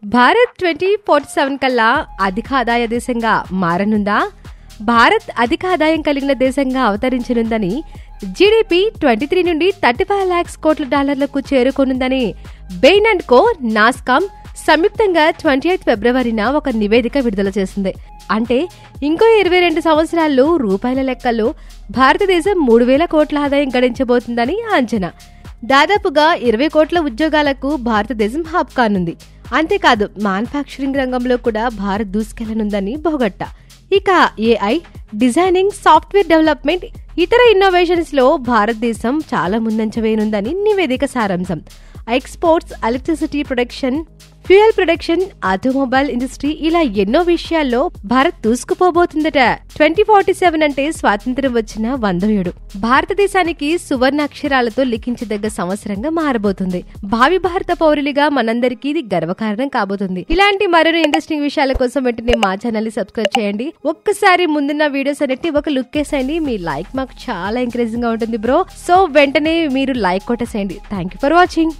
భారత్ 2047 కల్లా అధిక ఆదాయ దేశంగా మారనుందా? భారత్ అధిక ఆదాయం కలిగిన దేశంగా అవతరించనుందని, జీడీపీ 23 నుండి 35 లాక్స్ కోట్ల డాలర్లకు చేరుకోనుందని బెయిన్ అండ్ కో, నాస్కామ్ సంయుక్తంగా 28 ఫిబ్రవరిన ఒక నివేదిక విడుదల చేసింది. అంటే ఇంకో 22 సంవత్సరాల్లో రూపాయల లెక్కల్లో భారతదేశం 3000 కోట్ల ఆదాయం గడించబోతుందని అంచనా. దాదాపుగా 20 కోట్ల ఉద్యోగాలకు భారతదేశం హబ్ కానుంది. అంతేకాదు, మ్యానుఫ్యాక్చరింగ్ రంగంలో కూడా భారత్ దూసుకెళ్లనుందని బోగట్టా. ఇక ఏఐ, డిజైనింగ్, సాఫ్ట్వేర్ డెవలప్మెంట్, ఇతర ఇన్నోవేషన్స్ లో భారతదేశం చాలా ముందంజ వేయనుందని నివేదిక సారాంశం. Exports, electricity production, fuel production, automobile industry, ఇలా ఎన్నో విషయాల్లో భారత్ దూసుకుపోబోతుందట. 2047 అంటే స్వాతంత్ర్యం వచ్చిన 100 ఏడు. భారతదేశానికి సువర్ణాక్షరాలతో లిఖించదగ్గ సంవత్సరంగా మారబోతుంది. భావి భారత పౌరులుగా మనందరికీ ఇది గర్వకారణం కాబోతుంది. ఇలాంటి మరిన్ని ఇంట్రెస్టింగ్ విషయాల కోసం వెంటనే మా ఛానల్ ని సబ్స్క్రైబ్ చేయండి. ఒక్కసారి ముందున్న వీడియోస్ అన్నిటి ఒక లుక్ వేసేయండి. మీ లైక్ మాకు చాలా ఎంకరేజింగ్ గా ఉంటుంది బ్రో. సో వెంటనే మీరు లైక్ కొట్టేసేయండి. Thank you for watching.